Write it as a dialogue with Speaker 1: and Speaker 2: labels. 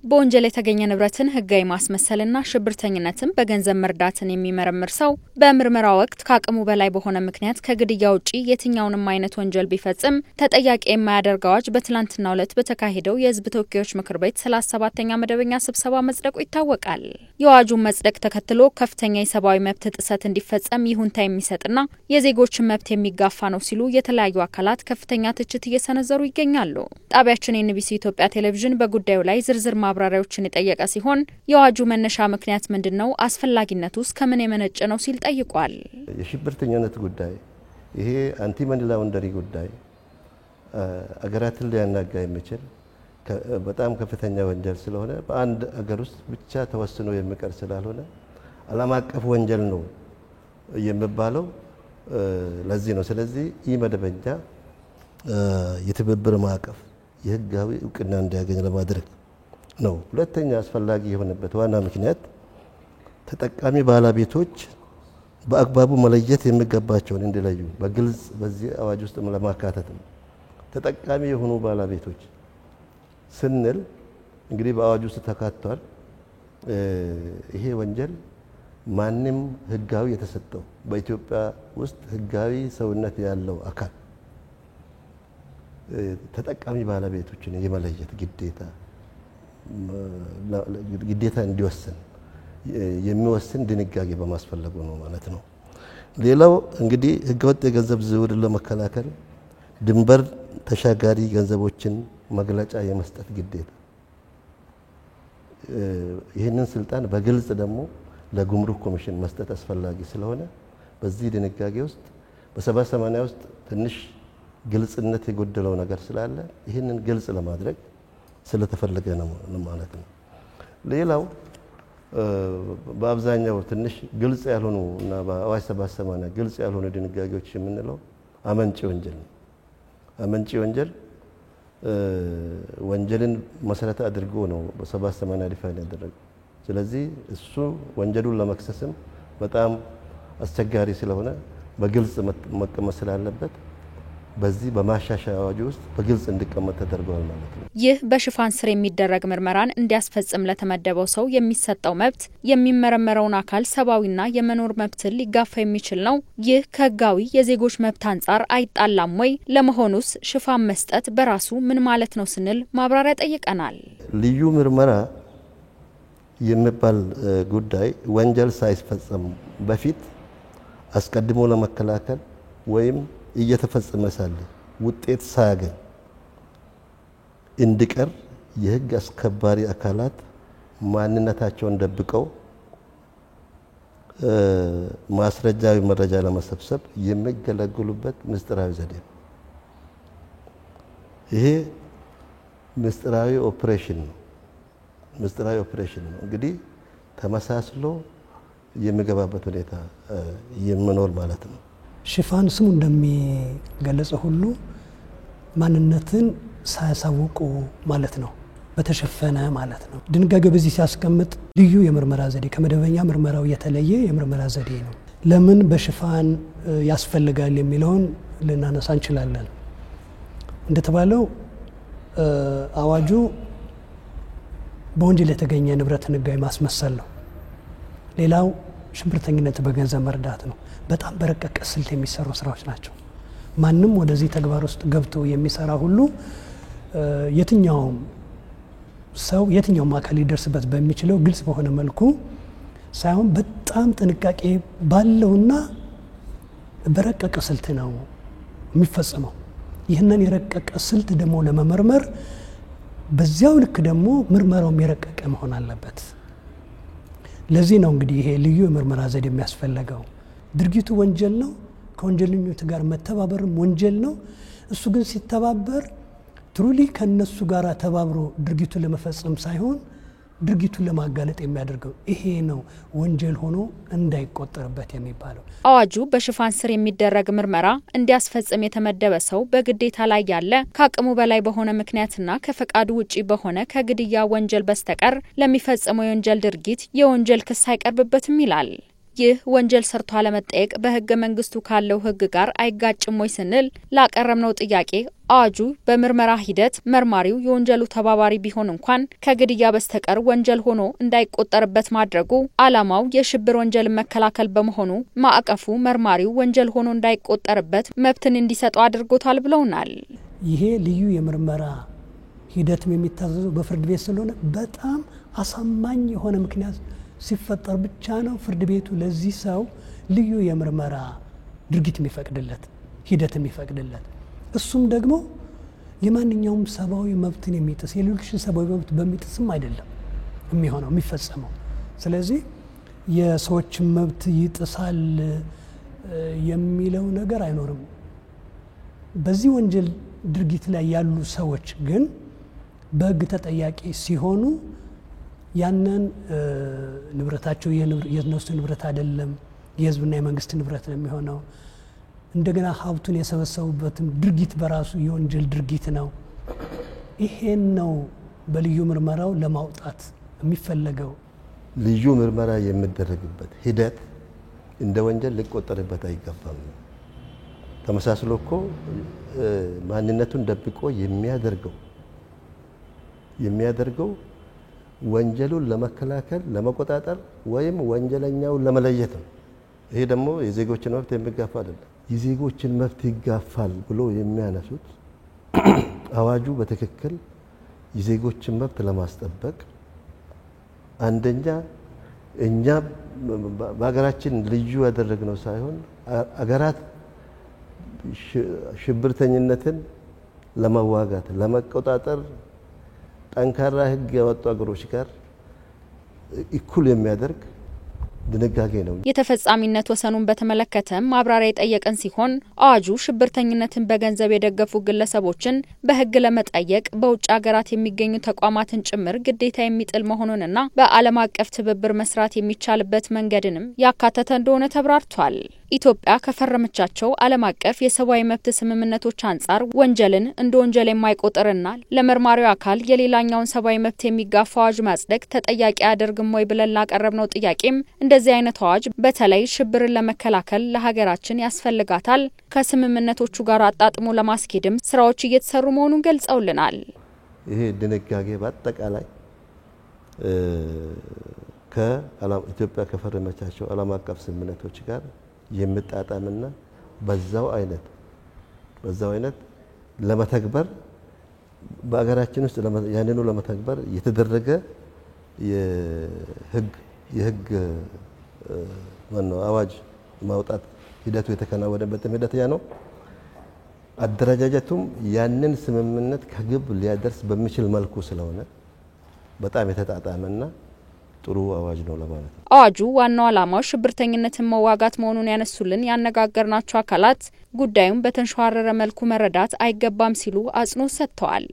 Speaker 1: በወንጀል የተገኘ ንብረትን ህጋዊ ማስመሰልና ሽብርተኝነትን በገንዘብ መርዳትን የሚመረምር ሰው በምርመራ ወቅት ከአቅሙ በላይ በሆነ ምክንያት ከግድያ ውጪ የትኛውንም አይነት ወንጀል ቢፈጽም ተጠያቂ የማያደርግ አዋጅ በትላንትናው ዕለት በተካሄደው የህዝብ ተወካዮች ምክር ቤት 37ኛ መደበኛ ስብሰባ መጽደቁ ይታወቃል። የአዋጁን መጽደቅ ተከትሎ ከፍተኛ የሰብአዊ መብት ጥሰት እንዲፈጸም ይሁንታ የሚሰጥና የዜጎችን መብት የሚጋፋ ነው ሲሉ የተለያዩ አካላት ከፍተኛ ትችት እየሰነዘሩ ይገኛሉ። ጣቢያችን ኤንቢሲ ኢትዮጵያ ቴሌቪዥን በጉዳዩ ላይ ዝርዝር ማብራሪያዎችን የጠየቀ ሲሆን የአዋጁ መነሻ ምክንያት ምንድነው? አስፈላጊነቱስ ከምን የመነጨ ነው ሲል ጠይቋል።
Speaker 2: የሽብርተኝነት ጉዳይ ይሄ አንቲ መኒ ላውንደሪ ጉዳይ አገራትን ሊያናጋ የሚችል በጣም ከፍተኛ ወንጀል ስለሆነ በአንድ አገር ውስጥ ብቻ ተወስኖ የሚቀር ስላልሆነ ዓለም አቀፍ ወንጀል ነው የሚባለው ለዚህ ነው። ስለዚህ ኢመደበኛ የትብብር ማዕቀፍ የህጋዊ እውቅና እንዲያገኝ ለማድረግ ነው። ሁለተኛ አስፈላጊ የሆነበት ዋና ምክንያት ተጠቃሚ ባለቤቶች በአግባቡ መለየት የሚገባቸውን እንዲለዩ በግልጽ በዚህ አዋጅ ውስጥ ለማካተት ነው። ተጠቃሚ የሆኑ ባለቤቶች ስንል እንግዲህ በአዋጅ ውስጥ ተካቷል። ይሄ ወንጀል ማንም ህጋዊ የተሰጠው በኢትዮጵያ ውስጥ ህጋዊ ሰውነት ያለው አካል ተጠቃሚ ባለቤቶችን የመለየት ግዴታ እንዲወስን የሚወስን ድንጋጌ በማስፈለጉ ነው ማለት ነው። ሌላው እንግዲህ ህገወጥ የገንዘብ ዝውውርን ለመከላከል ድንበር ተሻጋሪ ገንዘቦችን መግለጫ የመስጠት ግዴታ ይህንን ስልጣን በግልጽ ደግሞ ለጉምሩክ ኮሚሽን መስጠት አስፈላጊ ስለሆነ በዚህ ድንጋጌ ውስጥ በ780 ውስጥ ትንሽ ግልጽነት የጎደለው ነገር ስላለ ይህንን ግልጽ ለማድረግ ስለተፈለገ ነው ማለት ነው። ሌላው በአብዛኛው ትንሽ ግልጽ ያልሆኑ እና በአዋጅ 780 ግልጽ ያልሆኑ ድንጋጌዎች የምንለው አመንጪ ወንጀል ነው። አመንጪ ወንጀል ወንጀልን መሰረት አድርጎ ነው በ780 ዲፋይን ያደረገው። ስለዚህ እሱ ወንጀሉን ለመክሰስም በጣም አስቸጋሪ ስለሆነ በግልጽ መቀመጥ ስላለበት በዚህ በማሻሻያ አዋጅ ውስጥ በግልጽ እንዲቀመጥ ተደርጓል ማለት ነው።
Speaker 1: ይህ በሽፋን ስር የሚደረግ ምርመራን እንዲያስፈጽም ለተመደበው ሰው የሚሰጠው መብት የሚመረመረውን አካል ሰብአዊና የመኖር መብትን ሊጋፋ የሚችል ነው። ይህ ከህጋዊ የዜጎች መብት አንጻር አይጣላም ወይ? ለመሆኑስ ሽፋን መስጠት በራሱ ምን ማለት ነው ስንል ማብራሪያ ጠይቀናል።
Speaker 2: ልዩ ምርመራ የሚባል ጉዳይ ወንጀል ሳይፈጸም በፊት አስቀድሞ ለመከላከል ወይም እየተፈጸመ ሳለ ውጤት ሳያገኝ እንዲቀር የህግ አስከባሪ አካላት ማንነታቸውን ደብቀው ማስረጃዊ መረጃ ለመሰብሰብ የሚገለገሉበት ምስጢራዊ ዘዴ ነው። ይሄ ምስጢራዊ ኦፕሬሽን ነው። እንግዲህ ተመሳስሎ የሚገባበት ሁኔታ የሚኖር ማለት ነው።
Speaker 3: ሽፋን ስሙ እንደሚገለጸው ሁሉ ማንነትን ሳያሳውቁ ማለት ነው፣ በተሸፈነ ማለት ነው። ድንጋጌው በዚህ ሲያስቀምጥ ልዩ የምርመራ ዘዴ ከመደበኛ ምርመራው የተለየ የምርመራ ዘዴ ነው። ለምን በሽፋን ያስፈልጋል የሚለውን ልናነሳ እንችላለን። እንደተባለው አዋጁ በወንጀል የተገኘ ንብረትን ህጋዊ ማስመሰል ነው። ሌላው ሽብርተኝነት በገንዘብ መርዳት ነው። በጣም በረቀቀ ስልት የሚሰሩ ስራዎች ናቸው። ማንም ወደዚህ ተግባር ውስጥ ገብቶ የሚሰራ ሁሉ የትኛውም ሰው የትኛውም አካል ሊደርስበት በሚችለው ግልጽ በሆነ መልኩ ሳይሆን በጣም ጥንቃቄ ባለውና በረቀቀ ስልት ነው የሚፈጸመው። ይህንን የረቀቀ ስልት ደግሞ ለመመርመር በዚያው ልክ ደግሞ ምርመራው የረቀቀ መሆን አለበት። ለዚህ ነው እንግዲህ ይሄ ልዩ የምርመራ ዘዴ የሚያስፈልገው። ድርጊቱ ወንጀል ነው፣ ከወንጀለኞች ጋር መተባበርም ወንጀል ነው። እሱ ግን ሲተባበር ትሩሊ ከነሱ ጋር ተባብሮ ድርጊቱን ለመፈጸም ሳይሆን ድርጊቱን ለማጋለጥ የሚያደርገው ይሄ ነው ወንጀል ሆኖ እንዳይቆጠርበት የሚባለው።
Speaker 1: አዋጁ በሽፋን ስር የሚደረግ ምርመራ እንዲያስፈጽም የተመደበ ሰው በግዴታ ላይ ያለ ከአቅሙ በላይ በሆነ ምክንያትና ከፈቃዱ ውጪ በሆነ ከግድያ ወንጀል በስተቀር ለሚፈጽመው የወንጀል ድርጊት የወንጀል ክስ አይቀርብበትም ይላል። ይህ ወንጀል ሰርቶ አለመጠየቅ በህገ መንግስቱ ካለው ህግ ጋር አይጋጭም ወይ ስንል ላቀረብነው ጥያቄ አዋጁ በምርመራ ሂደት መርማሪው የወንጀሉ ተባባሪ ቢሆን እንኳን ከግድያ በስተቀር ወንጀል ሆኖ እንዳይቆጠርበት ማድረጉ ዓላማው የሽብር ወንጀል መከላከል በመሆኑ ማዕቀፉ መርማሪው ወንጀል ሆኖ እንዳይቆጠርበት መብትን እንዲሰጠው አድርጎታል ብለውናል።
Speaker 3: ይሄ ልዩ የምርመራ ሂደትም የሚታዘዘው በፍርድ ቤት ስለሆነ በጣም አሳማኝ የሆነ ምክንያት ሲፈጠር ብቻ ነው ፍርድ ቤቱ ለዚህ ሰው ልዩ የምርመራ ድርጊት የሚፈቅድለት ሂደት የሚፈቅድለት። እሱም ደግሞ የማንኛውም ሰብአዊ መብትን የሚጥስ የሌሎችን ሰብአዊ መብት በሚጥስም አይደለም የሚሆነው የሚፈጸመው። ስለዚህ የሰዎችን መብት ይጥሳል የሚለው ነገር አይኖርም። በዚህ ወንጀል ድርጊት ላይ ያሉ ሰዎች ግን በህግ ተጠያቂ ሲሆኑ ያንን ንብረታቸው የነሱ ንብረት አይደለም፣ የህዝብና የመንግስት ንብረት ነው የሚሆነው። እንደገና ሀብቱን የሰበሰቡበትም ድርጊት በራሱ የወንጀል ድርጊት ነው። ይሄን ነው በልዩ ምርመራው ለማውጣት የሚፈለገው።
Speaker 2: ልዩ ምርመራ የሚደረግበት ሂደት እንደ ወንጀል ሊቆጠርበት አይገባም። ተመሳስሎ እኮ ማንነቱን ደብቆ የሚያደርገው ወንጀሉን ለመከላከል ለመቆጣጠር ወይም ወንጀለኛውን ለመለየት ነው። ይሄ ደግሞ የዜጎችን መብት የሚጋፋ አይደለም። የዜጎችን መብት ይጋፋል ብሎ የሚያነሱት አዋጁ በትክክል የዜጎችን መብት ለማስጠበቅ አንደኛ እኛ በሀገራችን ልዩ ያደረግነው ሳይሆን አገራት ሽብርተኝነትን ለመዋጋት ለመቆጣጠር ጠንካራ ህግ ያወጡ አገሮች ጋር እኩል የሚያደርግ ድንጋጌ ነው።
Speaker 1: የተፈጻሚነት ወሰኑን በተመለከተ ማብራሪያ የጠየቀን ሲሆን አዋጁ ሽብርተኝነትን በገንዘብ የደገፉ ግለሰቦችን በህግ ለመጠየቅ በውጭ ሀገራት የሚገኙ ተቋማትን ጭምር ግዴታ የሚጥል መሆኑንና በዓለም አቀፍ ትብብር መስራት የሚቻልበት መንገድንም ያካተተ እንደሆነ ተብራርቷል። ኢትዮጵያ ከፈረመቻቸው ዓለም አቀፍ የሰብአዊ መብት ስምምነቶች አንጻር ወንጀልን እንደ ወንጀል የማይቆጥርና ለመርማሪው አካል የሌላኛውን ሰብአዊ መብት የሚጋፋ አዋጅ ማጽደቅ ተጠያቂ አያደርግም ወይ ብለን ላቀረብነው ጥያቄም እንደዚህ አይነት አዋጅ በተለይ ሽብርን ለመከላከል ለሀገራችን ያስፈልጋታል፣ ከስምምነቶቹ ጋር አጣጥሞ ለማስኬድም ስራዎች እየተሰሩ መሆኑን ገልጸውልናል።
Speaker 2: ይሄ ድንጋጌ በአጠቃላይ ከኢትዮጵያ ከፈረመቻቸው ዓለም አቀፍ ስምምነቶች ጋር የሚጣጣምና በዛው አይነት ለመተግበር በአገራችን ውስጥ ያንኑ ለመተግበር የተደረገ የህግ አዋጅ ማውጣት ሂደቱ የተከናወነበት ሂደት ያ ነው። አደረጃጀቱም ያንን ስምምነት ከግብ ሊያደርስ በሚችል መልኩ ስለሆነ በጣም የተጣጣመና ጥሩ አዋጅ ነው ለማለት ነው።
Speaker 1: አዋጁ ዋናው ዓላማው ሽብርተኝነትን መዋጋት መሆኑን ያነሱልን ያነጋገርናቸው አካላት ጉዳዩን በተንሸዋረረ መልኩ መረዳት አይገባም ሲሉ አጽንኦት ሰጥተዋል።